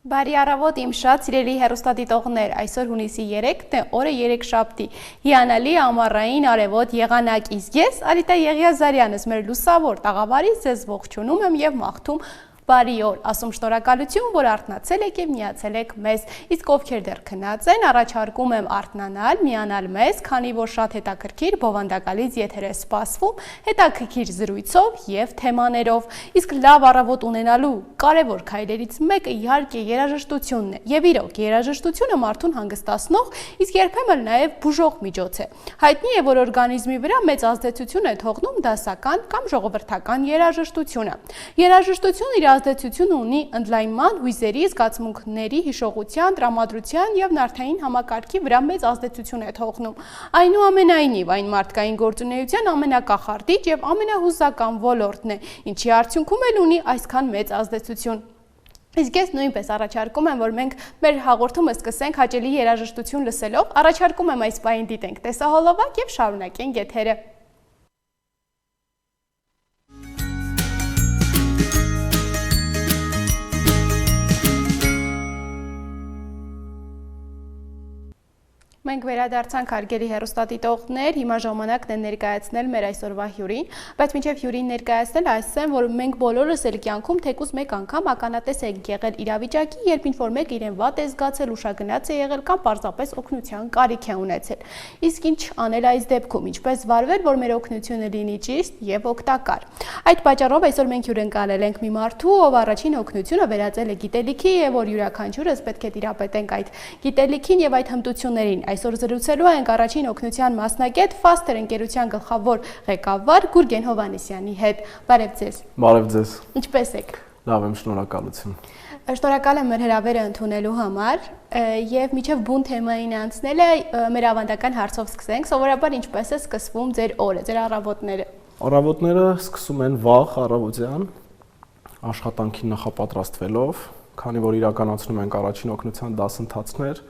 Բարի առավոտ իմ շատ սիրելի հեռուստադիտողներ, այսօր հունիսի 3-ն է, օրը երեքշաբթի, հիանալի ամառային արևոտ եղանակ, իսկ ես Արիտա Եղիազարյանս, մեր լուսավոր տաղավարից ձեզ ողջունում եմ և մաղթում բարի օր, ասում շնորհակալություն, որ արթնացել եք և միացել եք մեզ, իսկ ովքեր դեռ քնած են, առաջարկում եմ արթնանալ, միանալ մեզ, քանի որ շատ հետաքրքիր բովանդակալից եթեր է սպասվում, հետաքրքիր զրույցով և թեմաներով, իսկ լավ առավոտ ունենալու կարևոր քայլերից մեկը իհարկե երաժշտությունն է, և իրոք երաժշտությունը մարդուն հանգստացնող, իսկ երբեմն նաև բուժող միջոց է։ Հայտնի է, որ օրգանիզմի վրա մեծ ազդեցություն է թողնում դասական կամ ժողովրդական երաժշտությունը։ Երաժշտությունը իր ազդեցություն ունի ընդլայնման, հույզերի, զգացմունքների, հիշողության, տրամադրության և նարդային համակարգի վրա մեծ ազդեցություն է թողնում։ Այնուամենայնիվ, այն մարդկային գործունեության ամենակախարդիչ և ամենահուզական ոլորտն է, ինչի արդյունքում էլ ունի այսքան մեծ ազդեցություն։ Իսկ ես նույնպես առաջարկում եմ, որ մենք մեր հաղորդումը սկսենք հաճելի երաժշտություն լսելով, առաջարկում եմ այս պահին դիտենք տեսահոլովակ և շարունակենք եթերը։ Մենք վերադարձանք հարգելի հեռուստադիտողներ, հիմա ժամանակն է ներկայացնել մեր այսօրվա հյուրին, բայց մինչև հյուրին ներկայացնել, ասեմ, որ մենք բոլորս էլ կյանքում թեկուզ մեկ անգամ ականատես ենք եղել իրավիճակի, երբ ինչ-որ մեկը իրեն վատ է զգացել, ուշագնաց է եղել կամ պարզապես օգնության կարիք է ունեցել։ Իսկ ինչ անել այս դեպքում, ինչպես վարվել, որ մեր օգնությունը լինի ճիշտ և օգտակար։ Այդ պատճառով այսօր մենք հյուրընկալել ենք մի մարդու, ով առաջին օգնությունը վերածել է գիտելիքի եւ որ յուրաքանչյուրս պետք է տիրապետենք այդ գիտելիքին եւ այդ հմտություններին։ Այսօր զրուցելու ենք առաջին օգնության մասնագետ Faster ընկերության գլխավոր ղեկավար Գուրգեն Հովհաննիսյանի հետ։ Բարև ձեզ։ Բարև ձեզ։ Ինչպե՞ս եք։ Լավ եմ, շնորհակալություն։ Շնորհակալ եմ մեր հրավերը ընդունելու համար եւ միջև բուն թեմային անցնելը մեր ավանդական հարցով սկսենք։ Սովորաբար ինչպես է սկսվում ձեր օրը, ձեր առավոտները։ Առավոտները սկսում են վաղ առավոտյան աշխատանքին նախապատրաստվելով, քանի որ իրականացնում ենք առաջին օգնության դասընթացներ,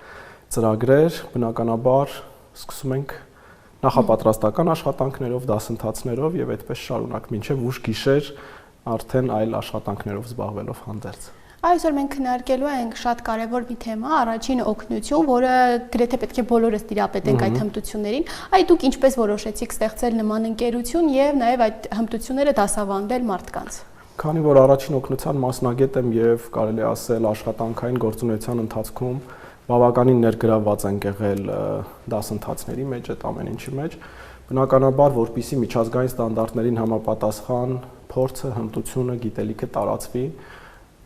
ծրագրեր, բնականաբար սկսում ենք նախապատրաստական աշխատանքներով, դասընթացներով եւ այդպես շարունակ մինչեւ ուշ գիշեր արդեն այլ աշխատանքներով զբաղվելով հանդերձ։ Այսօր մենք քննարկելու ենք շատ կարևոր մի թեմա, առաջին օգնություն, որը գրեթե պետք է բոլորս տիրապետենք այդ հմտություններին։ Այդ դուք ինչպես որոշեցիք ստեղծել նման ընկերություն եւ նաեւ այդ հմտությունները դասավանդել մարդկանց։ Քանի որ առաջին օգնության մասնագետ եմ եւ կարելի ասել աշխատանքային գործունեության ընթացքում բավականին ներգրավված ենք եղել դասընթացների մեջ, այդ ամեն ինչի մեջ, բնականաբար, որպեսզի միջազգային ստանդարտներին համապատասխան փորձը, հմտությունը, գիտելիքը տարածվի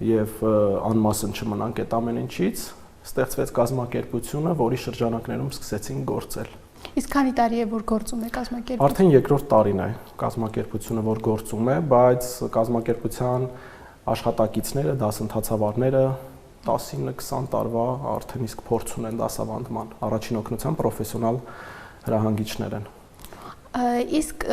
եւ անմասն չմնանք այդ ամեն ինչից, ստեղծվեց կազմակերպությունը, որի շրջանակներում սկսեցինք գործել։ Իսկ քանի տարի է որ գործում է կազմակերպությունը։ Արդեն երկրորդ տարին է կազմակերպությունը, որ գործում է, բայց կազմակերպության աշխատակիցները, դասընթացավարները 19-20 տարվա արդեն իսկ փորձ ունեն դասավանդման, առաջին օգնության պրոֆեսիոնալ հրահանգիչներ են։ Իսկ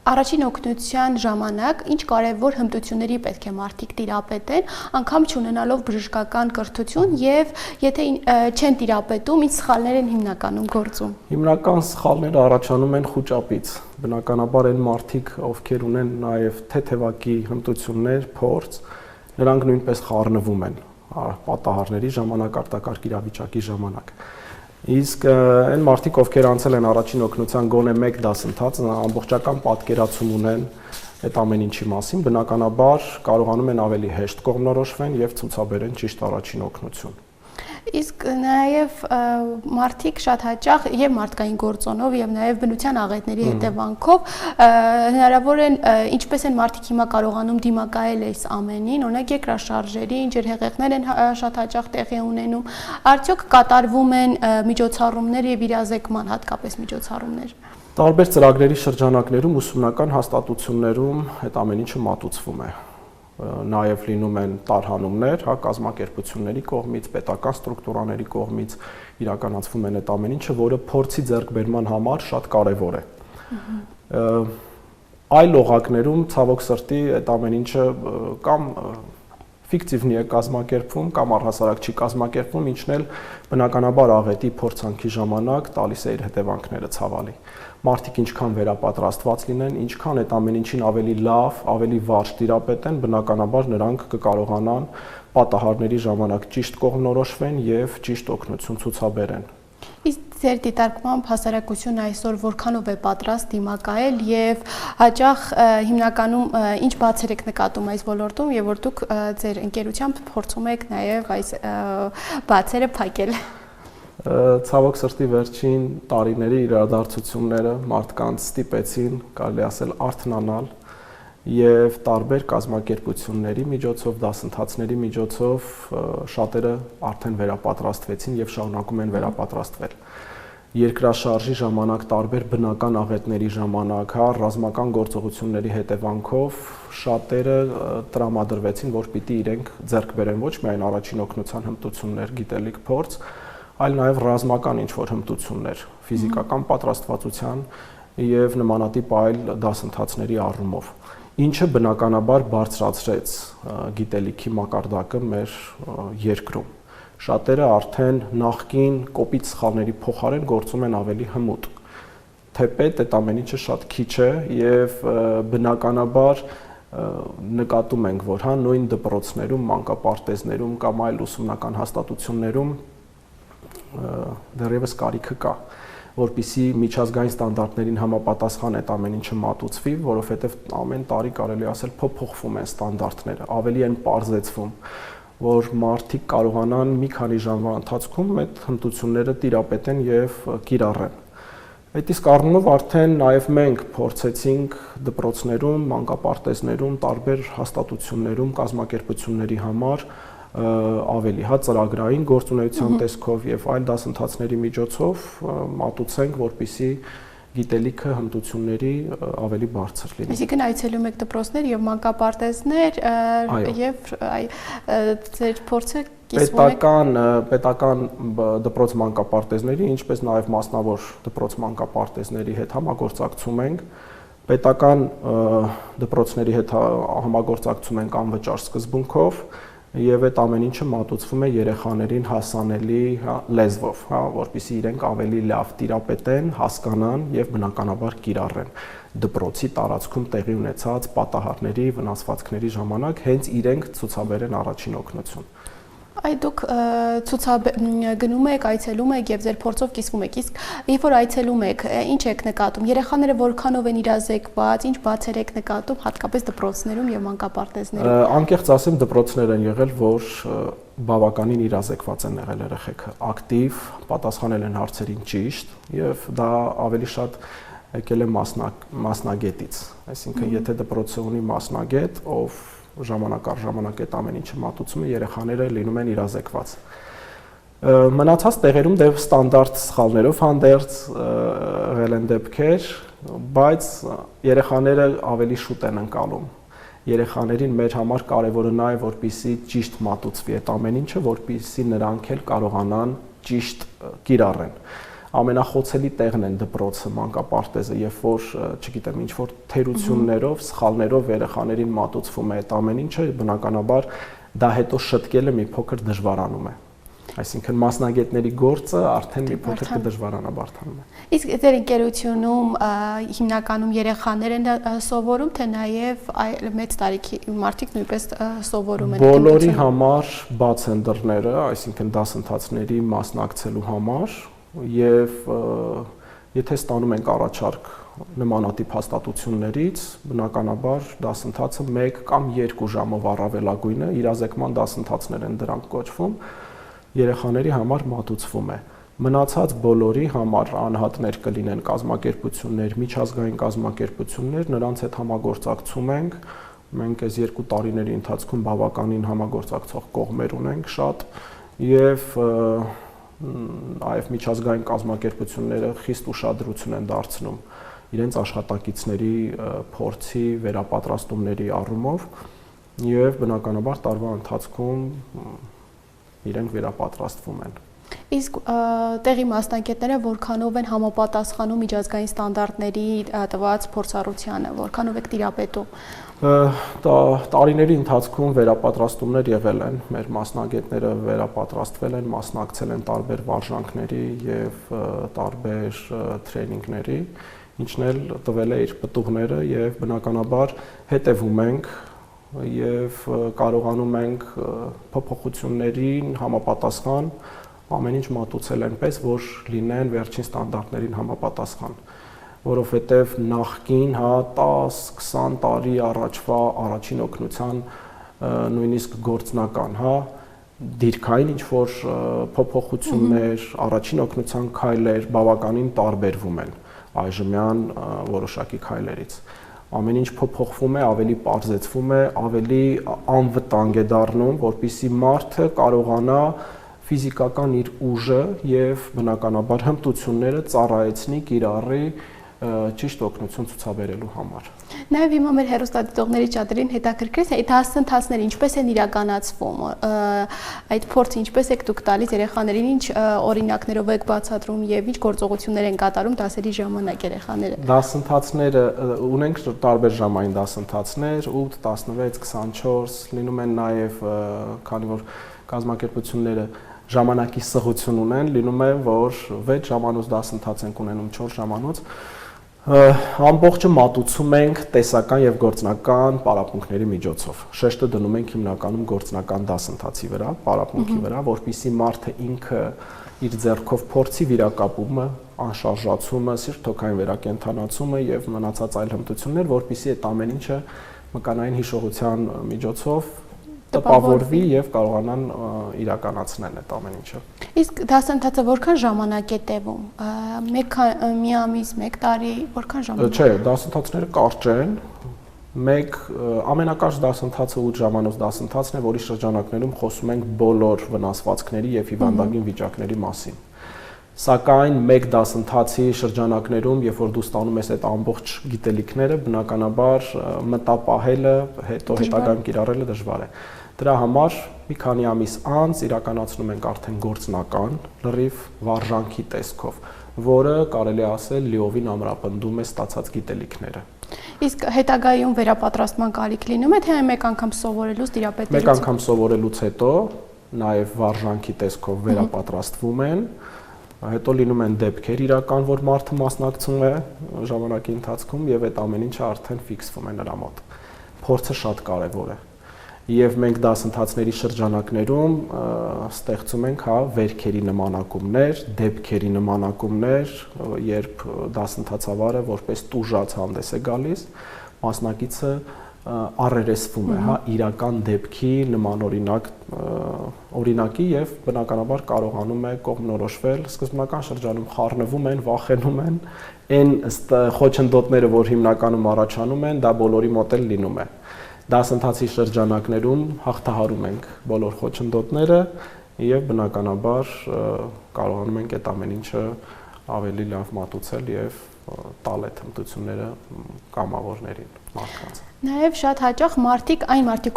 առաջին օգնության ժամանակ ինչ կարևոր հմտությունների պետք է մարդիկ տիրապետեն, անգամ չունենալով բժշկական կրթություն եւ եթե չեն տիրապետում, ինչ սխալներ են հիմնականում գործում։ Հիմնական սխալները առաջանում են խուճապից։ Բնականաբար այն մարդիկ, ովքեր ունեն նաեւ թեթևակի հմտություններ, փորձ, նրանք նույնպես խառնվում են պատահարների ժամանակ, արտակարգ իրավիճակի ժամանակ։ Իսկ այն մարդիկ, ովքեր անցել են առաջին օգնության գոնե մեկ դասընթաց, ամբողջական պատկերացում ունեն այդ ամեն ինչի մասին, բնականաբար կարողանում են ավելի հեշտ կողմնորոշվեն եւ ցուցաբերեն ճիշտ առաջին օգնություն։ Իսկ նաև մարդիկ շատ հաճախ եւ մարդկային գործոնով եւ նաև բնության աղետների հետևանքով հնարավոր են ինչպես են մարդիկ հիմա կարողանում դիմակայել այս ամենին, օրինակ երկրաշարժերին, ջրհեղեղներ են շատ հաճախ տեղի ունենում, արդյոք կատարվում են միջոցառումներ եւ իրազեկման հատկապես միջոցառումներ։ Տարբեր ծրագրերի շրջանակներում ուսումնական հաստատություններում այդ ամեն ինչը մատուցվում է։ Նաև լինում են տարհանումներ, կազմակերպությունների կողմից, պետական ստրուկտուրաների կողմից իրականացվում են այդ ամեն ինչը, որը փորձի ձեռքբերման համար շատ կարևոր է։ Այլ օղակներում ցավոք սրտի այդ ամեն ինչը կամ ֆիկտիվնի է կազմակերպվում կամ առհասարակ չի կազմակերպվում, ինչն էլ բնականաբար աղետի փորձանքի ժամանակ տալիս է իր հետևանքները ցավալի։ Մարդիկ ինչքան վերապատրաստված լինեն, ինչքան այդ ամեն ինչին ավելի լավ, ավելի վարժ տիրապետեն, բնականաբար նրանք կկարողանան պատահարների ժամանակ ճիշտ կողմնորոշվեն եւ ճիշտ օգնություն ցուցաբերեն։ Իսկ ձեր դիտարկմամբ հասարակությունը այսօր որքանով է պատրաստ դիմակայել եւ հաճախ հիմնականում ինչ բացեր եք նկատում այս ոլորտում եւ որ դուք ձեր ընկերությամբ փորձում եք նաեւ այս բացերը փակել։ Ցավոք սրտի վերջին տարիների իրադարձությունները մարդկանց ստիպեցին, կարելի ասել, արթնանալ եւ տարբեր կազմակերպությունների միջոցով, դասընթացների միջոցով շատերը արդեն վերապատրաստվեցին եւ շարունակում են վերապատրաստվել։ Երկրաշարժի ժամանակ, տարբեր բնական աղետների ժամանակ, ռազմական գործողությունների հետևանքով շատերը տրամադրվեցին, որ պիտի իրենք ձեռք բերեն ոչ միայն առաջին օգնության հմտություններ, գիտելիք, փորձ, այլ նաեւ ռազմական ինչ-որ հմտություններ, ֆիզիկական պատրաստվածության եւ նմանատիպ այլ դասընթացների առումով, ինչը բնականաբար բարձրացրեց գիտելիքի մակարդակը մեր երկրում։ Շատերը արդեն նախկին կոպիտ սխալների փոխարեն գործում են ավելի հմուտ։ Թեպետ այդ ամեն ինչը շատ քիչ է եւ բնականաբար նկատում ենք, որ նույն դպրոցներում, մանկապարտեզներում կամ այլ ուսումնական հաստատություններում դեռևս կարիքը կա, որպիսի միջազգային ստանդարտներին համապատասխան այդ ամեն ինչը մատուցվի, որովհետեւ ամեն տարի կարելի ասել փոփոխվում են ստանդարտները, ավելի են պարզեցվում, որ մարդիկ կարողանան մի քանի ժամվա ընթացքում այդ հմտությունները տիրապետեն եւ կիրառեն։ Այդ իսկ առումով արդեն նաեւ մենք փորձեցինք դպրոցներում, մանկապարտեզներում, տարբեր հաստատություններում, կազմակերպությունների համար ավելի ծրագրային գործունեության տեսքով եւ այլ դասընթացների միջոցով մատուցենք, որպիսի գիտելիքը հմտությունների ավելի բարձր լինի։ Այսինքն այցելում եք դպրոցներ եւ մանկապարտեզներ եւ ձեր փորձը կիսվում է պետական դպրոց մանկապարտեզների, ինչպես նաեւ մասնավոր դպրոց մանկապարտեզների հետ համագործակցում ենք։ Պետական դպրոցների հետ համագործակցում ենք անվճար սկզբունքով եւ այդ ամեն ինչը մատուցվում է երեխաներին հասանելի լեզվով, որպեսզի իրենք ավելի լավ տիրապետեն, հասկանան եւ բնականաբար կիրառեն դպրոցի տարածքում տեղի ունեցած պատահարների, վնասվածքների ժամանակ հենց իրենք ցուցաբերեն առաջին օգնություն։ Այ դուք գնում եք, այցելում եք եւ ձեր փորձով կիսվում եք, իսկ երբ որ այցելում եք, ինչ եք նկատում, երեխաները որքանով են իրազեկված, ինչ բացեր եք նկատում, հատկապես դպրոցներում եւ մանկապարտեզներում։ Անկեղծ ասեմ, դպրոցներ են եղել, որ բավականին իրազեկված են եղել երեխեքը, ակտիվ, պատասխանել են հարցերին ճիշտ եւ դա ավելի շատ եկել է մասնագետից, այսինքն եթե դպրոցը ունի մասնագետ, ով ժամանակ առ ժամանակ այդ ամեն ինչը մատուցում է, երեխաները լինում են իրազեկված։ Մնացած տեղերում դեռ ստանդարտ սխալներով հանդերձ եղել են դեպքեր, բայց երեխաները ավելի շուտ են ընկալում։ Երեխաներին մեր համար կարևորը նա է, որպեսզի ճիշտ մատուցվի այդ ամեն ինչը, որպեսզի նրանք էլ կարողանան ճիշտ կիրառեն։ Ամենախոցելի տեղն են դպրոցը, մանկապարտեզը, երբ որ, չգիտեմ, ինչ որ թերություններով, սխալներով երեխաներին մատուցվում է այդ ամեն ինչը, բնականաբար դա հետո շտկելը մի փոքր դժվարանում է։ Այսինքն մասնագետների գործը արդեն մի փոքր կդժվարանա, բարդանում է։ Իսկ ձեր ընկերությունում հիմնականում երեխաներ են սովորում, թե նաև մեծ տարիքի մարդիկ նույնպես սովորում են։ Բոլորի համար բաց են դռները, այսինքն դասընթացների մասնակցելու համար եւ եթե ստանում ենք առաջարկ նմանատիպ հաստատություններից, բնականաբար դասընթացը 1 կամ 2 ժամով առավելագույնը իրազեկման դասընթացներ են դրանք կոչվում, երեխաների համար մատուցվում է։ Մնացած բոլորի համար անհատներ կլինեն կազմակերպություններ, միջազգային կազմակերպություններ, նրանց հետ համագործակցում ենք։ Մենք այս 2 տարիների ընթացքում բավականին համագործակցող կողմեր ունենք շատ եւ այլ միջազգային կազմակերպությունները խիստ ուշադրություն են դարձնում իրենց աշխատակիցների փորձի վերապատրաստումների առումով եւ բնականաբար տարվա ընթացքում իրենք վերապատրաստվում են։ Իսկ տեղի մասնագետները որքանով են համապատասխանում միջազգային ստանդարտների տված փորձառությանը, որքանով եք տիրապետում։ Տարիների ընթացքում վերապատրաստումներ եղել են, մեր մասնագետները վերապատրաստվել են, մասնակցել են տարբեր վարժանքների եւ տարբեր տրեյնինգների, ինչն էլ տվել է իր պտուղները եւ բնականաբար հետևում ենք եւ կարողանում ենք փոփոխություններին համապատասխան ամեն ինչ մատուցել այնպես, որ լինեն վերջին ստանդարտներին համապատասխան, որովհետեւ նախկին 10-20 տարի առաջվա առաջին օգնության նույնիսկ գործնական, դիրքային ինչ որ փոփոխություններ, առաջին օգնության քայլեր բավականին տարբերվում են այժմյան որոշակի քայլերից։ Ամեն ինչ փոփոխվում է, ավելի պարզեցվում է, ավելի անվտանգ է դառնում, որպեսզի մարդը կարողանա ֆիզիկական իր ուժը եւ բնականաբար հմտությունները ծառայեցնի, կիրառի ճիշտ օգնություն ցուցաբերելու համար։ Նաև հիմա մեր հեռուստադիտողների շատերին հետաքրքիր է դասընթացները ինչպես են իրականացվում, այդ փորձը ինչպես եք դուք տալիս երեխաներին, ինչ օրինակներով եք բացատրում եւ ինչ գործողություններ են կատարում դասերի ժամանակ երեխաները։ Դասընթացները ունենք տարբեր ժամային դասընթացներ 8, 16, 24, լինում են նաև քանի որ կազմակերպությունները ժամանակի սղություն ունեն, լինում է որ 6 ժամանոց դասընթաց ենք ունենում 4 ժամանոց ամբողջը մատուցում ենք տեսական եւ գործնական պարապմունքների միջոցով։ Շեշտը դնում ենք հիմնականում գործնական դասընթացի վրա, պարապմունքի վրա, որpիսի մարդը ինքը իր ձեռքով փորձի վիրակապումը, անշարժացումը, սիրտ-թոքային վերակենդանացումը եւ մնացած այլ հմտություններ, որpիսի այդ ամեն ինչը մկանային հիշողության միջոցով տպավորվի եւ կարողանան իրականացնել այդ ամեն ինչը։ Իսկ դասընթացը որքան ժամանակ է տևում։ Մի ամիս, 1 տարի, որքան ժամանակ։ Չէ, դասընթացները կարճ են։ Ամենակարճ դասընթացը 8 ժամանոց դասընթացն է, որի շրջանակներում խոսում ենք բոլոր վնասվածքների եւ հիվանդագին վիճակների մասին։ Սակայն մեկ դասընթացի շրջանակներում, երբ որ դու ստանում ես այդ ամբողջ գիտելիքները, բնականաբար մտապահելը, հետո հետագայում կիրառելը դժվար է։ Դրա համար մի քանի ամիս անց իրականացնում ենք արդեն գործնական լրիվ վարժանքի տեսքով, որը կարելի է ասել լիովին ամրապնդում է ստացած գիտելիքները։ Իսկ հետագայում վերապատրաստման կարիք լինում է, թե մեկ անգամ սովորելուց տիրապետելուց։ Մեկ անգամ սովորելուց հետո նաև վարժանքի տեսքով վերապատրաստվում են, հետո լինում են դեպքեր իրական, որ մարդը մասնակցում է ժամանակի ընթացքում եւ այդ ամեն ինչը արդեն ֆիքսվում է նրա մոտ։ Փորձը շատ կարեւոր է։ Եվ մենք դասընթացների շրջանակներում ստեղծում ենք վերքերի նմանակումներ, դեպքերի նմանակումներ, երբ դասընթացավարը որպես տուժած հանդես է գալիս, մասնակիցը առերեսվում է, իրական դեպքի նմանօրինակ օրինակի եւ բնականաբար կարողանում է կողմնորոշվել, սկզբնական շրջանում խառնվում են, վախենում են, այն խոչընդոտները, որ հիմնականում առաջանում են, դա բոլորի մոտ էլ լինում է։ Դասընթացի շրջանակներում հաղթահարում ենք բոլոր խոչընդոտները եւ բնականաբար կարողանում ենք այդ ամեն ինչը ավելի լավ մատուցել եւ տալ այդ հմտությունները կամավորներին մարդկանց։ Նաև շատ հաճախ մարդիկ,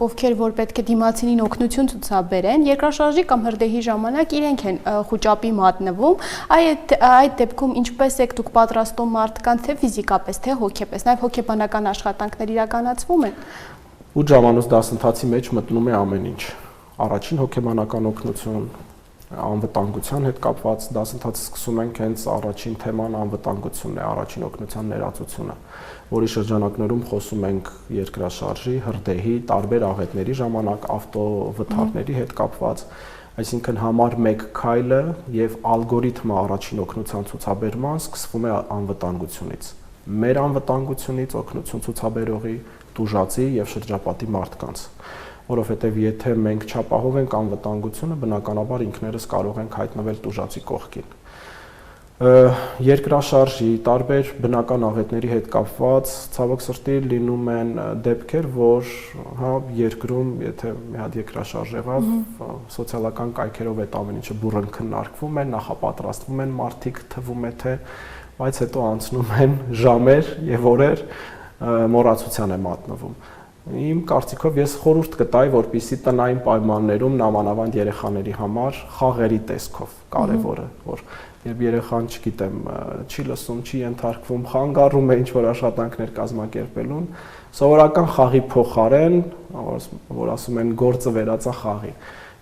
ովքեր որ պետք է դիմացինին օգնություն ցուցաբերեն, երկրաշարժի կամ հրդեհի ժամանակ իրենք են խուճապի մատնվում, այդ դեպքում ինչպես եք դուք պատրաստում մարդկանց թե ֆիզիկապես, թե հոգեպես, նաև հոգեբանական աշխատանքներ իրականացվում են։ 8 ժամանոց դասընթացի մեջ մտնում է ամեն ինչ։ Առաջին հոգեբանական օգնություն, անվտանգության հետ կապված դասընթացը սկսում ենք հենց առաջին թեման անվտանգությունն է, առաջին օգնության ներածությունը, որի շրջանակներում խոսում ենք երկրաշարժի, հրդեհի, տարբեր աղետների ժամանակ ավտովթարների հետ կապված, այսինքն համար 1 քայլը եւ ալգորիթմը առաջին օգնության ցուցաբերման սկսվում է անվտանգությունից։ Մեր անվտանգությունից օգնություն ցուցաբերողի, տուժածի եւ շրջապատի մարդկանց, որովհետեւ եթե մենք չապահովենք անվտանգությունը, բնականաբար ինքներս կարող ենք հայտնվել տուժածի կողքին։ Երկրաշարժի տարբեր բնական աղետների հետ կապված ցավոք սրտի լինում են դեպքեր, որ երկրում, եթե մի հատ երկրաշարժ եղավ, սոցիալական կայքերով այդ ամեն ինչը բուռն քննարկվում է, նախապատրաստվում են մարդիկ, թվում է թե, բայց հետո անցնում են ժամեր եւ օրեր մոռացության է մատնվում։ Իմ կարծիքով ես խորհուրդ կտայի, որպեսզի տնային պայմաններում նամանավանդ երեխաների համար խաղերի տեսքով կարևորը, որ երբ երեխան, չգիտեմ, չի լսում, չի ենթարկվում, խանգարում է ինչ-որ աշխատանքներ կազմակերպելուն, սովորական խաղի փոխարեն, որ ասում են գործը վերածա խաղի,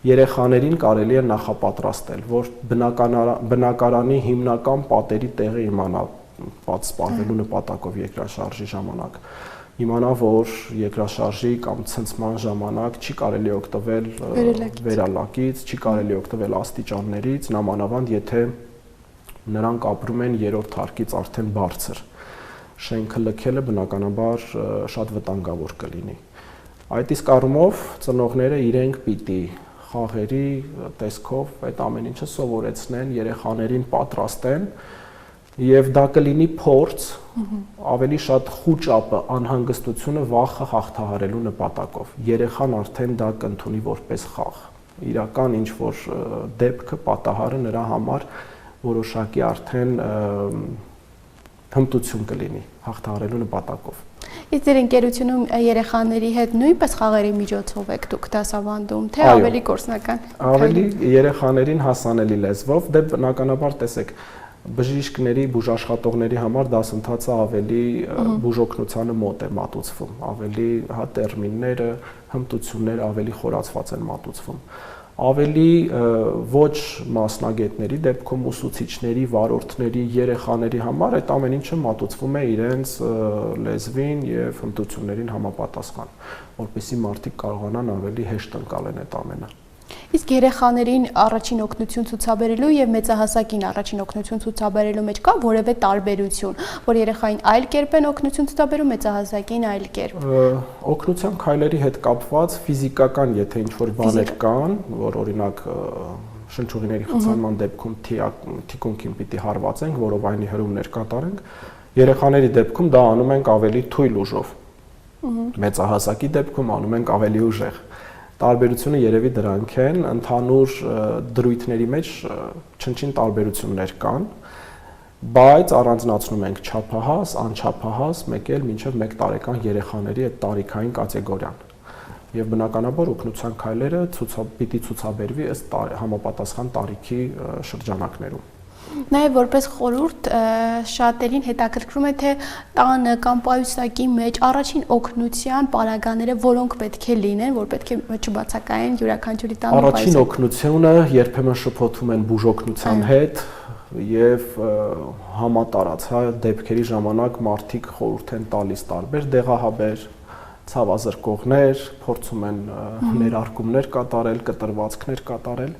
երեխաներին կարելի է նախապատրաստել, որ բնակարանի հիմնական պատերի տեղը իմանալ, սպառվելու նպատակով երկրաշարժի ժամանակ, իմանա, որ երկրաշարժի կամ ցնցման ժամանակ չի կարելի օգտվել վերալակից, չի կարելի օգտվել աստիճաններից, նամանավանդ եթե նրանք ապրում են երրորդ հարկից արդեն բարձր։ Շենքը լքելը բնականաբար շատ վտանգավոր կլինի։ Այդ իսկ առումով ծնողները իրենք պիտի խաղերի տեսքով այդ ամեն ինչը սովորեցնեն, երեխաներին պատրաստեն, եւ դա կլինի փորձ ավելի շատ խուճապը, անհանգստությունը, վախը հաղթահարելու նպատակով։ Երեխան արդեն դա կընդունի որպես խաղ։ Իրական ինչ որ դեպքը, պատահարը նրա համար որոշակի արդեն հմտություն կլինի հաղթահարելու նպատակով։ Իսկ ձեր ընկերությունում երեխաների հետ նույնպես խաղերի միջոցով եք դուք դասավանդում, թե ավելի գործնական։ Ավելի երեխաներին հասանելի լեզվով, դե բնականաբար տեսեք, բժիշկների, բուժաշխատողների համար դասընթացը ավելի բուժօգնությանը մոտ է մատուցվում, ավելի տերմինները, հմտությունները ավելի խորացված են մատուցվում։ Ավելի ոչ մասնագետների դեպքում ուսուցիչների, վարորդների, երեխաների համար այդ ամեն ինչը մատուցվում է իրենց լեզվին եւ հմտություններին համապատասխան, որպեսզի մարդիկ կարողանան ավելի հեշտ ընկալեն այդ ամենը։ Իսկ երեխաներին առաջին օգնություն ցուցաբերելու եւ մեծահասակին առաջին օգնություն ցուցաբերելու մեջ կա որևէ տարբերություն, որ երեխային այլ կերպ են օգնություն ցուցաբերում, մեծահասակին այլ կերպ։ Օգնության քայլերի հետ կապված ֆիզիկական, եթե ինչ-որ բաներ կան, որ օրինակ շնչուղիների խցանման դեպքում թիկունքին պիտի հարվածենք, որովայնի հրումներ կատարենք, երեխաների դեպքում դա անում ենք ավելի թույլ ուժով։ Մեծահասակի դեպքում անում ենք ավելի ուժեղ։ Տարբերությունը երևի դրանք են, ընդհանուր դրույթների մեջ չնչին տարբերություններ կան, բայց առանձնացնում ենք չափահաս, անչափահաս, մեկ էլ մինչև 1 տարեկան երեխաների այդ տարիքային կատեգորիան։ Եվ բնականաբար օգնության քայլերը պիտի ցուցաբերվի ըստ համապատասխան տարիքի շրջանակներում։ Նաև որպես խորհուրդ շատերին հետաքրքրում է թե տանը կամ պայուսակի մեջ առաջին օգնության պարագաները որոնք պետք է լինեն, որ պետք է չբացակայեն յուրաքանչյուրի տանը պայուսակի։ Առաջին օգնությունը երբեմն շփոթում են բուժօգնության հետ եւ համատարած, դեպքերի ժամանակ մարդիկ խորհուրդ են տալիս տարբեր դեղահաբեր, ցավազրկողներ, փորձում են ներարկումներ կատարել, կտրվածքներ կատարել։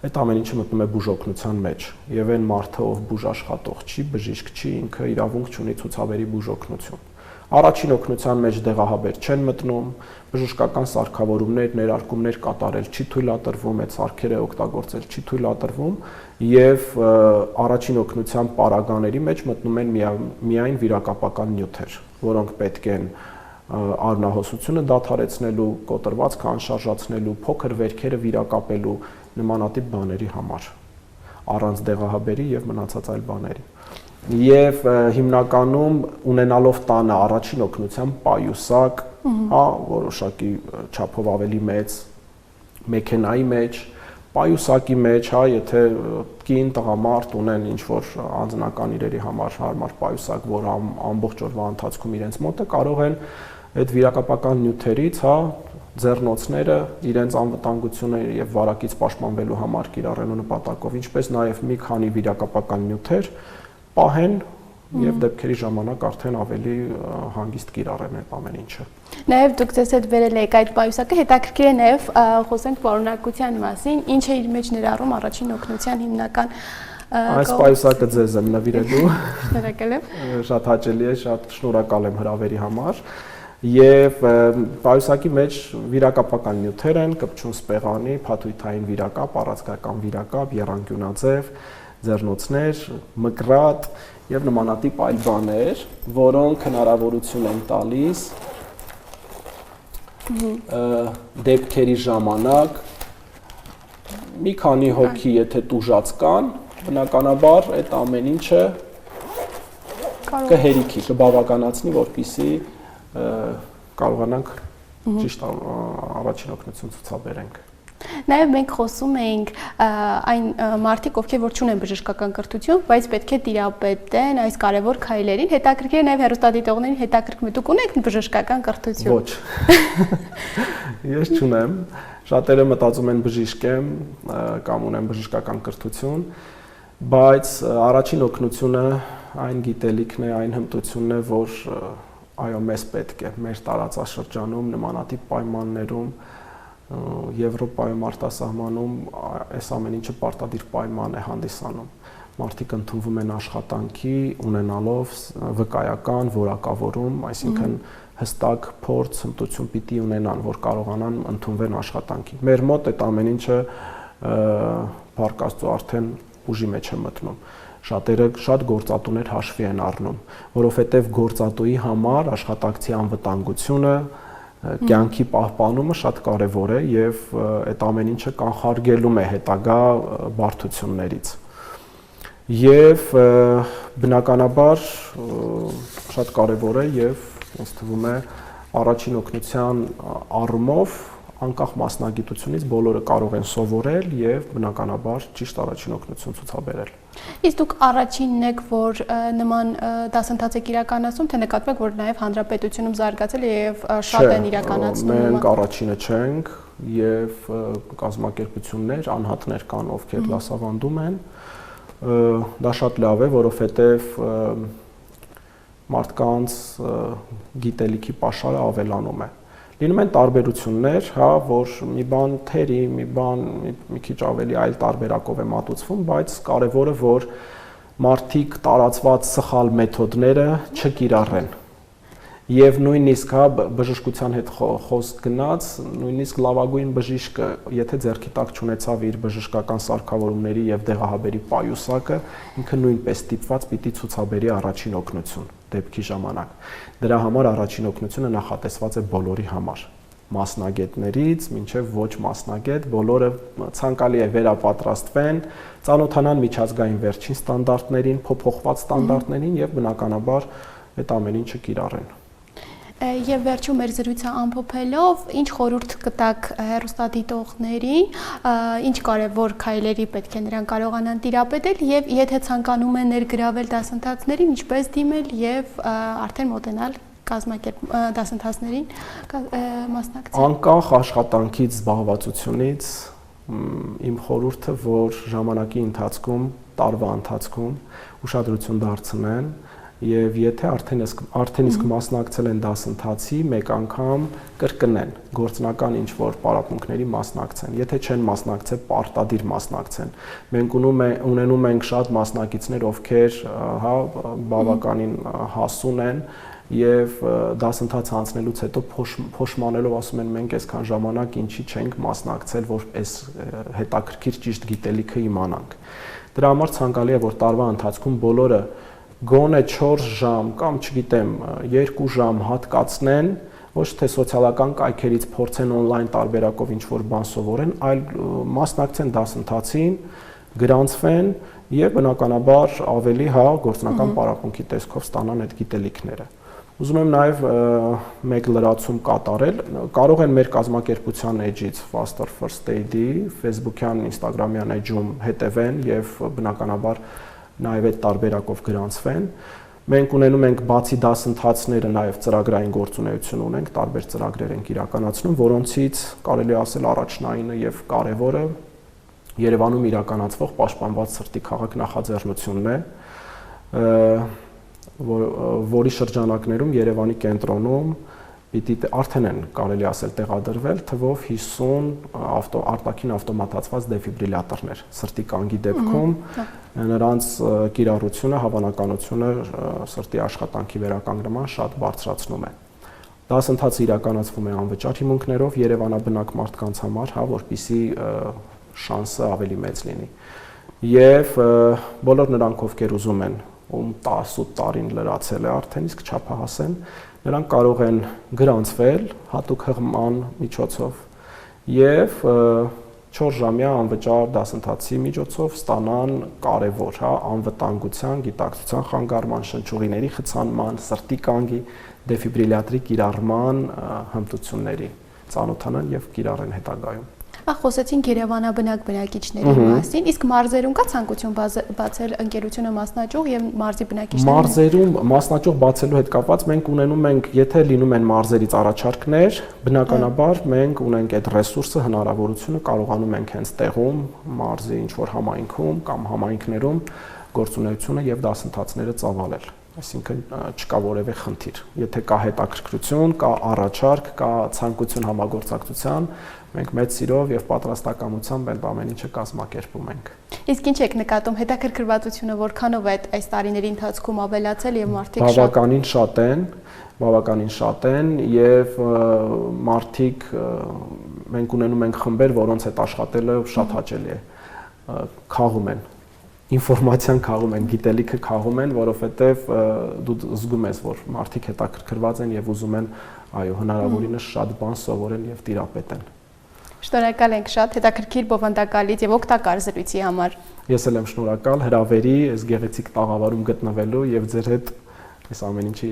Այդ ամեն ինչը մտնում է բուժօգնության մեջ եւ այն մարդը, ով բուժաշխատող չի, բժիշկ չի, ինքը իրավունք չունի ցուցաբերի բուժօգնություն։ Առաջին օգնության մեջ դեղահաբեր չեն մտնում, բժշկական սարքավորումներ, ներարկումներ կատարել չի թույլատրվում, այդ սարքերը օգտագործել չի թույլատրվում եւ առաջին օգնության պարագաների մեջ մտնում են միայն վիրակապական նյութեր, որոնք պետք են արնահոսությունը դադարեցնելու, կոտրվածքը անշարժացնելու, փոքր վերքերը վիրակապելու նմանատիպ բաների համար, առանց դեղահաբերի եւ մնացած այլ բաների։ Եվ հիմնականում ունենալով տանը առաջին օգնության պայուսակ, որոշակի չափով ավելի մեծ, մեքենայի մեջ, պայուսակի մեջ, եթե կին տղամարդ ունեն ինչ-որ անձնական իրերի համար հարմար պայուսակ, որ ամբողջ օրվա ընթացքում իրենց մոտ է, կարող են այդ վիրակապական նյութերից, ձեռնոցները իրենց անվտանգությունը եւ վարակից պաշտպանվելու համար կիրառելու նպատակով, ինչպես նաեւ մի քանի վիրակապական նյութեր պահեն եւ դեպքերի ժամանակ արդեն ավելի հանգիստ կիրառեն այդ ամեն ինչը։ Նաեւ դուք ձեզ հետ վերել եք այդ պայուսակը, հետաքրքիր է նաեւ խոսենք պարունակության մասին, ինչ է իր մեջ ներառում առաջին օգնության հիմնական Այս պայուսակը ձեզ եմ նվիրելու։ Շնորհակալ եմ։ Շատ հաճելի է, շատ շնորհակալ եմ հրավերի համար։ Եվ պայուսակի մեջ վիրակապական նյութեր են, կպչուն սպեղանի, փաթույթային վիրակապ, առանցքական վիրակապ, եռանկյունաձև, ձեռնոցներ, մկրատ եւ նմանատիպ այլ բաներ, որոնք հնարավորություն են տալիս դեպքերի ժամանակ մի քանի հոգի եթե տուժած կան, բնականաբար այդ ամեն ինչը կհերիքի, կբավականացնի, որպեսզի կարողանանք ճիշտ առաջին օգնություն ցուցաբերենք։ Նաև մենք խոսում էինք այն մարդիկ, ովքեր որ չունեն բժշկական կրթություն, բայց պետք է տիրապետեն այս կարևոր քայլերին, հետաքրքիր է նաև հեռուստադիտողներին հետաքրքրում է, դուք ունեք բժշկական կրթություն։ Ոչ։ Ես չունեմ, շատերը մտածում են բժիշկ եմ կամ ունեմ բժշկական կրթություն, բայց առաջին օգնությունը այն գիտելիքն է, այն հմտությունն է, որ այո, մեզ պետք է մեր տարածաշրջանում նմանատիպ պայմաններում Եվրոպայում արտասահմանում այս ամեն ինչը պարտադիր պայման է հանդիսանում։ Մարդիկ ընդունվում են աշխատանքի ունենալով վկայական որակավորում, այսինքն հստակ փորձ, հմտություն պիտի ունենան, որ կարողանան ընդունվեն աշխատանքի։ Մեր մոտ այդ ամեն ինչը Փառք Աստծո արդեն ուժի մեջ է մտնում։ Շատերը շատ գործատուներ հաշվի են առնում, որովհետև գործատուի համար աշխատակցի անվտանգությունը կյանքի պահպանումը շատ կարևոր է եւ այդ ամեն ինչը կանխարգելում է հետագա բարդություններից։ Եվ բնականաբար շատ կարևոր է եւ ինձ թվում է առաջին օգնության առումով անկախ մասնագիտությունից բոլորը կարող են սովորել եւ բնականաբար ճիշտ առաջին օգնություն ցուցաբերել։ Իսկ դուք առաջինն եք, որ նման դասընթաց եք իրականացնում, թե նկատում եք, որ նաև հանրապետությունում զարգացել է եւ շատ են իրականացնում։ Մենք առաջինը չենք եւ կազմակերպություններ, անհատներ կան, ովքեր դասավանդում են։ Դա շատ լավ է, որովհետեւ մարդկանց գիտելիքի պաշարը ավելանում է։ Լինում են տարբերություններ, հա, որ մի բան թերի, մի քիչ ավելի այլ տարբերակով է մատուցվում, բայց կարևորը որ մարդիկ տարածված սխալ մեթոդները չկիրառեն։ Եվ նույնիսկ հա բժշկության հետ խոսք գնաց, նույնիսկ լավագույն բժիշկը, եթե ձեռքի տակ չունեցավ իր բժշկական սարքավորումների եւ դեղահաբերի պայուսակը, ինքը նույնպես ստիպված պիտի ցուցաբերի առաջին օգնություն դեպքի ժամանակ։ Դրա համար առաջին օգնությունը նախատեսված է բոլորի համար, մասնագետներից մինչև ոչ մասնագետ, բոլորը ցանկալի է վերապատրաստվեն, ծանոթանան միջազգային վերջին ստանդարտներին, փոփոխված ստանդարտներին եւ բնականաբար այդ ամեն ինչը կիրառեն։ Եվ վերջում մեր զրույցը ամփոփելով, ինչ խորհուրդ կտաք հեռուստադիտողներին, ինչ կարևոր քայլերի պետք է նրանք կարողանան տիրապետել եւ եթե ցանկանում են ներգրավել դասընթացներին, ինչպես դիմել եւ արդեն մոտենալ դասընթացներին մասնակցել։ Անկախ աշխատանքից, զբաղվածությունից իմ խորհուրդը, որ ժամանակի ընթացքում, տարվա ընթացքում ուշադրություն դարձնեն եւ եթե արդեն իսկ մասնակցել են դասընթացի, մեկ անգամ կրկնեն գործնական ինչ որ պարապմունքների մասնակցեն։ Եթե չեն մասնակցել, պարտադիր մասնակցեն։ Մենք ունենում ենք շատ մասնակիցներ, ովքեր հա բավականին հասուն են եւ դասընթաց անցնելուց հետո փոշմանելով ասում են մենք այսքան ժամանակ ինչի չենք մասնակցել, որ այս հետաքրքիր ճիշտ գիտելիքը իմանանք։ Դրա համար ցանկալի է որ տարվա ընթացքում բոլորը գոնե 4 ժամ կամ չգիտեմ 2 ժամ հատկացնեն, ոչ թե սոցիալական կայքերից փորձեն on-line տարբերակով ինչ-որ բան սովորեն, այլ մասնակցեն դասընթացին, գրանցվեն եւ բնականաբար ավելի հա գործնական պարապմունքի տեսքով ստանան այդ գիտելիքները։ Ուզում եմ նաեւ մեկ լրացում կատարել, կարող են մեր կազմակերպության էջից Faster First Aid-ի Facebook-յան, Instagram-յան էջում հետևեն եւ բնականաբար նաև այդ տարբերակով գրանցվեն։ Մենք ունենում ենք բացի դասընթացները նաև ծրագրային գործունեություն ունենք, տարբեր ծրագրեր ենք իրականացնում, որոնցից կարելի ասել առաջնայինը եւ կարևորը Երևանում իրականացվող Պաշտպանված սրտի քաղաք նախաձեռնությունն է, որի շրջանակներում Երևանի կենտրոնում պիտի արդեն են կարելի ասել տեղադրվել թվով 50 արտաքին ավտոմատացված դեֆիբրիլյատորներ սրտի կանգի դեպքում նրանց կիրառությունը հավանականությունը սրտի աշխատանքի վերականգնման շատ բարձրացնում է։ Դասընթացը իրականացվում է անվճար հիմունքներով Երևանաբնակ մարդկանց համար, հա, որպեսզի շանսը ավելի մեծ լինի։ Եվ բոլոր նրանք, ովքեր ուզում են, ում 18 տարին լրացել է արդեն, իսկ չափահաս են, նրանք կարող են գրանցվել հատուկ հղման միջոցով եւ 4 ժամյա անվճար դասընթացի միջոցով ստանան կարևոր, հա, անվտանգության, գիտակցության խանգարման, շնչուղիների խցանման, սրտի կանգի, դեֆիբրիլյատրի կիրառման հմտությունների, ծանոթանան եւ կիրառեն հետագայում։ Խոսեցինք Երևանաբնակ բնակիչների մասին, իսկ մարզերում կա ցանկություն բացել ընկերությունը մասնաճյուղ եւ մարզի բնակիչների։ Մարզերում մասնաճյուղ բացելու հետ կապված մենք ունենում ենք, եթե լինում են մարզերից առաջարկներ, բնականաբար մենք ունենք այդ ռեսուրսը, հնարավորությունը կարողանում ենք հենց տեղում, մարզի ինչ-որ համայնքում կամ համայնքներում գործունեությունը եւ դասընթացները ծավալել։ Այսինքն չկա որևէ խնդիր։ Եթե կա հետաքրքրություն, կա առաջարկ, կա ցանկություն համագործակցության, մենք մեծ սիրով եւ պատրաստակամությամբ այդ ամեն ինչը կազմակերպում ենք։ Իսկ ինչ եք նկատում, հետաքրքրվածությունը որքանով է այս տարիների ընթացքում ավելացել եւ մարդիկ բավականին շատ են եւ մարդիկ մենք ունենում ենք խմբեր, որոնց հետ աշխատելը շատ հաճելի է, խաղում են ինֆորմացիան քաղում են, գիտելիքը քաղում են, որովհետև դու զգում ես, որ մարդիկ հետաքրքրված են եւ ուզում են, այո, հնարավորինս շատ բան սովորեն եւ տիրապետեն։ Շնորհակալ ենք շատ հետաքրքիր բովանդակալից եւ օգտակար զրույցի համար։ Ես էլ եմ շնորհակալ հրավերի, այս գեղեցիկ տաղավարում գտնվելու եւ ձեր հետ այս ամեն ինչի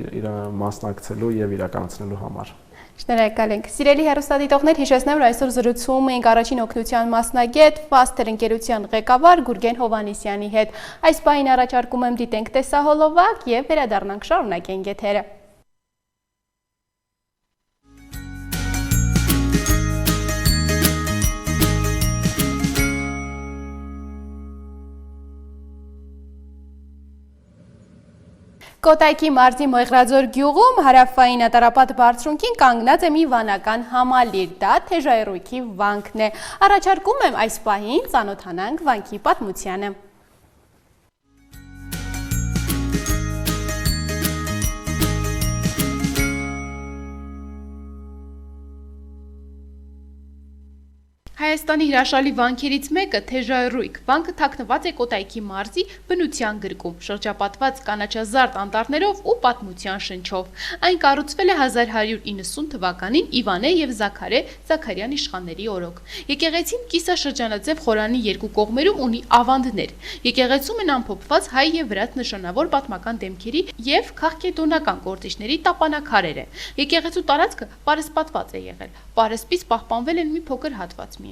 մասնակցելու եւ իրականացնելու համար։ Շնորհակալ ենք։ Սիրելի հեռուստադիտողներ, հիշեցնեմ, որ այսօր զրուցում ենք առաջին օգնության մասնագետ Faster ընկերության ղեկավար Գուրգեն Հովհաննիսյանի հետ։ Այս պահին առաջարկում եմ դիտենք տեսահոլովակ եւ վերադառնանք շարունակենք եթերը։ Կոտայքի մարզի Մեղրաձոր գյուղում հարավային Ատարապատ բարձունքին կանգնած է մի վանական համալիր, դա Թեժայրույքի վանքն է։ Առաջարկում եմ այս պահին ծանոթանանք վանքի պատմությանը։ Հայաստանի հրաշալի վանքերից մեկը Թեժայրույք վանքը թաքնված է Կոտայքի մարզի բնության գրկում, շրջապատված կանաչազարդ անտառներով ու պատմության շնչով։ Այն կառուցվել է 1190 թվականին Իվանե եւ Զաքարյան իշխանների օրոք։ Եկեղեցին կիսաշրջանաձև խորանի երկու կողմերում ունի ավանդներ։ Եկեղեցում են ամփոփված հայ եւ վրաց նշանավոր պատմական դեմքերի եւ քաղաքեդոնական գործիչների տապանակարերը։ Եկեղեցու տարածքը պարսպատված է եղել։ Պարսպից պահպանվել են մի փոքր հատված միայն։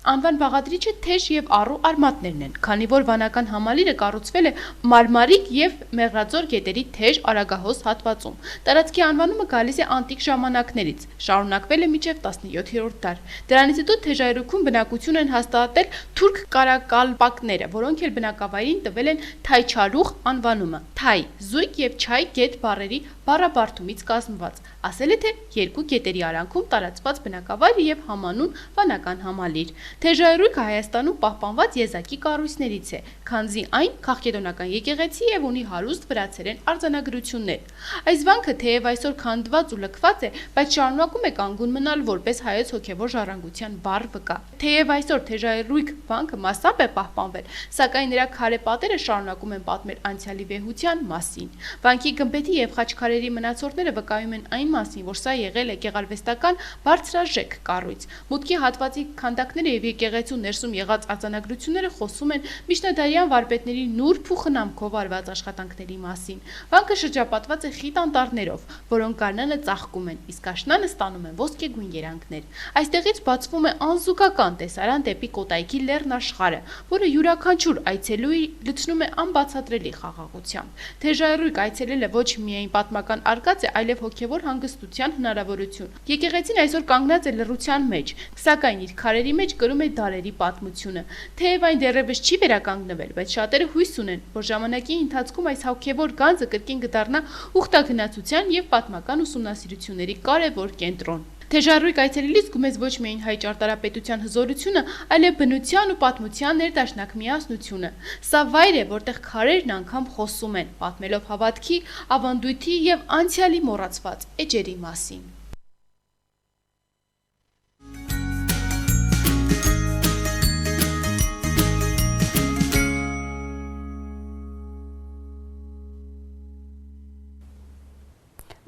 Անվան բաղադրիչը թեժ եւ առու արմատներն են, քանի որ վանական համալիրը կառուցվել է Մարմարիկ եւ Մեղրաձոր գետերի թեժ արագահոս հատվածում։ Տարածքի անվանումը գալիս է անտիկ ժամանակներից, շարունակվել է մինչև 17-րդ դար։ Դրանից հետո Թեժայրույքում բնակություն են հաստատել թուրք կարակալպակները, որոնք էլ բնակավայրին տվել են Թայչարուխ անվանումը։ Թայ, զույգ եւ չայ գետ բառերի բառաբարդումից կազմված։ Ասել է թե երկու գետերի արանքում տարածված բնակավայր եւ համանուն վանական համալիր։ Թեժայրույքը Հայաստանում պահպանված եզակի կառույցներից է, քանզի այն քաղաքեդոնական եկեղեցի եւ ունի հարուստ վրացերեն արձանագրություններ։ Այս վանքը թեև այսօր քանդված ու լքված է, բայց շարունակում է կանգուն մնալ որպես հայոց հոգեվոր ժառանգության բառ վկա։ Թեև այսօր Թեժայրույք վանքը մասամբ է պահպանվել, սակայն նրա քարե պատերը շարունակում են պատմել անցյալի վեհության մասին։ Վանքի գմբեթի եւ խաչքարերի մնացորդները վկայում են այն մասին, որ սա եղել է գեղարվեստական բարձրաժեք կառույց։ Մուտքի հատվածի քանդակները եւ եկեղեցու ներսում եղած արձանագրությունները խոսում են միջնադարյան վարպետների նուրբ ու խնամքով արված աշխատանքների մասին։ Վանքը շրջապատված է խիտ անտառներով, որոնք գարնանը ծաղկում են, իսկ աշնանը ստանում են ոսկեգույն երանգներ։ Այստեղից բացվում է անզուգական տեսարան դեպի Կոտայքի լեռն աշխարհը, որը յուրաքանչյուր այցելուի լցնում է անբացատրելի խաղաղությամբ։ Թեժայրույք այցելելը ոչ միայն պատմական արկած է, այլև հոգևոր հանգստության հնարավորություն։ Եկեղեցին այսօր կանգնած է լռության մեջ, սակայն իր քարերի մեջ կրում է դարերի պատմությունը։ Թեև այն դեռևս չի վերականգնվել, բայց շատերը հույս ունեն, որ ժամանակի ընթացքում այս հոգևոր գանձը կրկին կդառնա ուխտագնացության եւ պատմական ուսումնասիրությունների կարևոր կենտրոն։ Թեժայրույք այցելելիս զգում ես ոչ միայն հայ ճարտարապետության հզորությունը, այլև բնության ու պատմության ներդաշնակ միասնությունը։ Սա վայր է, որտեղ քարերն անգամ խոսում են, պատմելով հավատքի, ավանդույթի եւ անցյալի մոռացված էջերի մասին։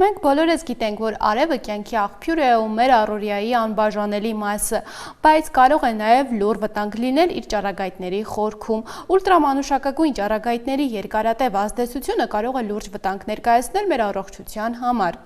Մենք բոլորս գիտենք, որ արևը կյանքի աղբյուր է ու մեր առօրյայի անբաժանելի մասը, բայց կարող է նաև լուռ վտանգ լինել իր ճառագայթների խորքում։ Ուլտրամանուշակագույն ճառագայթների երկարատև ազդեցությունը կարող է լուրջ վտանգ ներկայացնել մեր առողջության համար։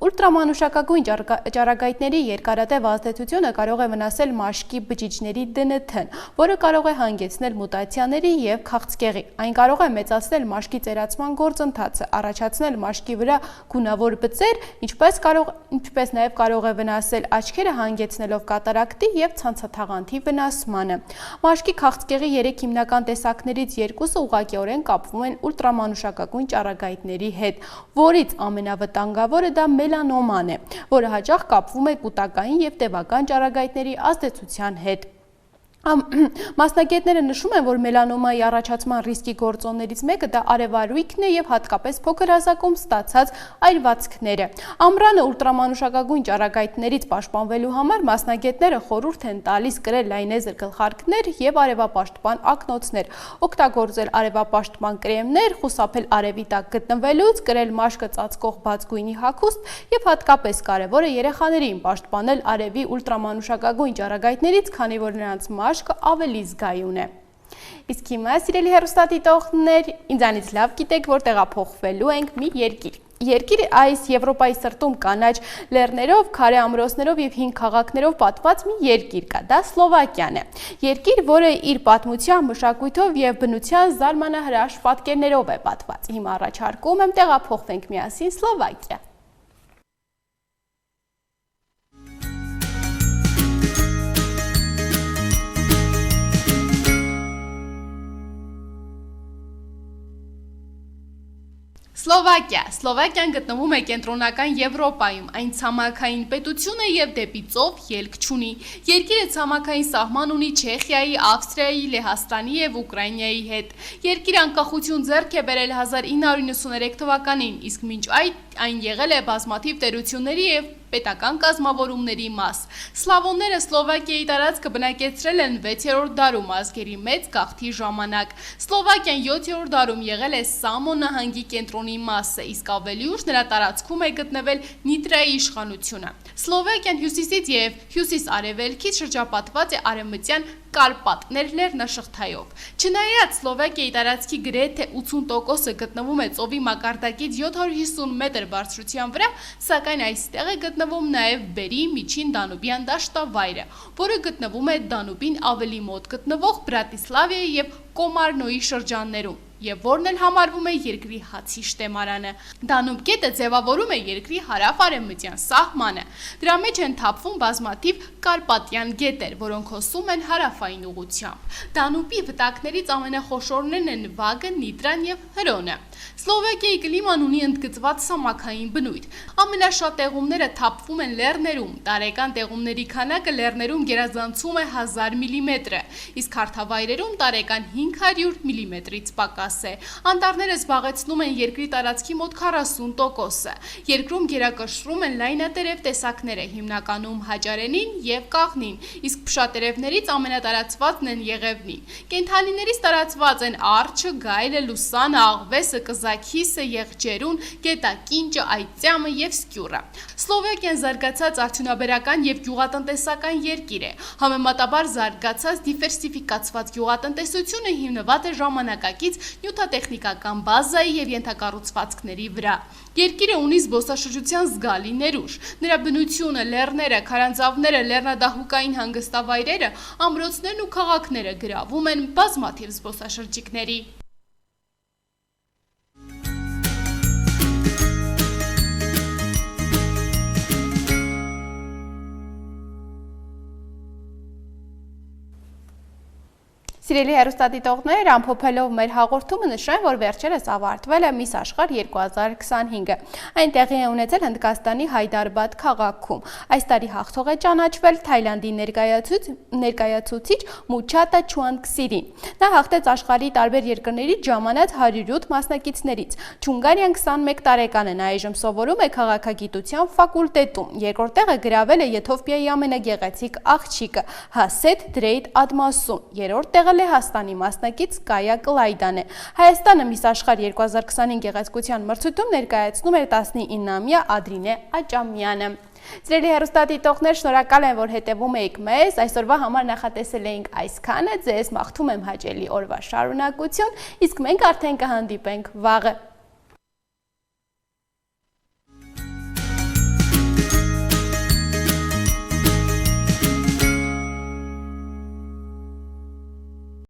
Ուլտրամանուշակագույն ճառագայթների երկարատև ազդեցությունը կարող է վնասել մաշկի բջիջների ԴՆԹ-ն, որը կարող է հանգեցնել մուտացիաների և քաղցկեղի։ Այն կարող է մեծացնել մաշկի ծերացման գործընթացը, առաջացնել մաշկի վրա գունավոր բծեր, ինչպես նաև կարող է վնասել աչքերը, հանգեցնելով կատարակտի և ցանցաթաղանթի վնասմանը։ Մաշկի քաղցկեղի 3 հիմնական տեսակներից երկուսը ուղղակիորեն կապվում են ուլտրամանուշակագույն ճառագայթների հետ, որից ամենավտանգավորը դա մելանոման է, որը հաճախ կապվում է կուտակային և տևական ճառագայթների ազդեցության հետ։ Մասնագետները նշում են, որ մելանոմայի առաջացման ռիսկի գործոններից մեկը դա արևարույքն է և հատկապես փոքր հասակում ստացած այրվածքները։ Ամռանը ուլտրամանուշակագույն ճառագայթներից պաշտպանվելու համար մասնագետները խորհուրդ են տալիս կրել լայնեզր գլխարկներ և արևապաշտպան ակնոցներ, օգտագործել արևապաշտպան կրեմներ, խուսափել արևի տակ գտնվելուց, կրել մաշկը ծածկող բաց գույնի հագուստ և հատկապես կարևոր է երեխաներին պաշտպանել արևի ուլտրամանուշակագույն ճառագայթներից, քանի որ նրանց մաշկը ավելի զգայուն է։ Իսկ հիմա, սիրելի հեռուստադիտողներ, ինձանից լավ գիտեք, որ տեղափոխվելու ենք մի երկիր։ Երկիր այս Եվրոպայի սրտում կանաչ լեռներով, քարե ամրոցներով և հին քաղաքներով պատված մի երկիր կա, դա Սլովակիան է։ Երկիր, որը իր պատմության, մշակույթով և բնության զարմանահրաշ պատկերներով է պատված։ Հիմա առաջարկում եմ տեղափոխվենք միասին Սլովակիա։ Սլովակիան գտնվում է կենտրոնական Եվրոպայում, այն ցամաքային պետություն է և դեպի ծով ելք չունի։ Երկիրը ցամաքային սահման ունի Չեխիայի, Ավստրիայի, Լեհաստանի և Ուկրաինայի հետ։ Երկիրը անկախություն ձեռք է բերել 1993 թվականին, իսկ մինչ այդ այն եղել է բազմաթիվ տերությունների և պետական կազմավորումների մաս։ Սլավոնները Սլովակիայի տարածքը բնակեցրել են 6-րդ դարում ազգերի մեծ գաղթի ժամանակ։ Սլովակիան 7-րդ դարում եղել է Սամո նահանգի կենտրոնի մասը, իսկ ավելի ուշ նրա տարածքում է գտնվել Նիտրայի իշխանությունը։ Սլովակիան հյուսիսից և հյուսիս-արևելքից շրջապատված է արևմտյան Կարպատներ լեռնաշղթայով։ Չնայած Սլովակիայի տարածքի գրեթե 80%-ը գտնվում է ծովի մակարդակից 750 մետր բարձրության վրա, սակայն այստեղ է գտնվում նաև Բերի միջին Դանուբյան դաշտավայրը, որը գտնվում է Դանուբին ավելի մոտ գտնվող Բրատիսլավիայի և Կոմարնոյի շրջաններում, և որն էլ համարվում է երկրի հացի շտեմարանը։ Դանուբ գետը ձևավորում է երկրի հարավ-արևմտյան սահմանը։ Դրա մեջ են թափվում բազմաթիվ կարպատյան գետեր, որոնք հոսում են հարավային ուղղությամբ։ Դանուբի վտակներից ամենախոշորներն են Վագը, Նիտրան և Հրոնը։ Սլովակիայի կլիման ունի ընդգծված ցամաքային բնույթ։ Ամենաշատ տեղումները թափվում են լեռներում, տարեկան տեղումների քանակը լեռներում գերազանցում է 1000 մմ, իսկ հարթավայրերում տարեկան 500 մմ-ից պակաս է։ Անտառները զբաղեցնում են երկրի տարածքի մոտ 40%-ը։ Երկրում գերակշռում են լայնատերև տեսակները, հիմնականում հաճարենին և կաղնին, իսկ փշատերևներից ամենատարածվածն են եղևնին։ Կենդանիներից տարածված են արջը, գայլը, լուսանը, աղվեսը, կզաքիսը, եղջերուն, գետակինճը, այծյամը և սկյուռը։ Սլովակիան զարգացած արդյունաբերական և գյուղատնտեսական երկիր է։ Համեմատաբար զարգացած դիվերսիֆիկացված գյուղատնտեսությունը հիմնված է ժամանակակից նյութատեխնիկական բազայի և ենթակառուցվածքների վրա։ Երկիրը ունի զբոսաշրջության զգալի ներուժ։ Նրա բնությունը, լեռները, քարանձավները, լեռնադահուկային հանգստավայրերը, ամրոցներն ու քաղաքները գրավում են բազմաթիվ զբոսաշրջիկների։ Սիրելի հեռուստադիտողներ, ամփոփելով մեր հաղորդումը նշեմ, որ վերջերս ավարտվել է Miss Աշխարհ 2025-ը։ Այն տեղի է ունեցել Հնդկաստանի Հայդարբադ քաղաքում։ Այս տարի հաղթող է ճանաչվել Թայլանդի ներկայացուցիչ Մուչատա Չուանգսիրին։ Նա հաղթեց աշխարհի տարբեր երկրներից ժամանած 108 մասնակիցներից։ Չունգարիան 21 տարեկան է, նա այժմ սովորում է քաղաքագիտության ֆակուլտետում։ Երկրորդ տեղը գրավել է Եթովպիայի ամենագեղեցիկ աղջիկը Հասեթ Դրեյդ Ադմասուն։ Երրորդ տեղը Լեհաստանի մասնակից Կայա Կլայդան է։ Հայաստանը Miss Աշխարհ 2025 գեղեցկության մրցույթում ներկայացնում էր 19-ամյա Ադրինե Աճամյանը։ Սիրելի հեռուստադիտողներ, շնորհակալ եմ, որ հետևում եք մեզ, այսօրվա համար նախատեսել էինք այսքանը, ձեզ մաղթում եմ հաճելի օրվա շարունակություն, իսկ մենք արդեն կհանդիպենք վաղը։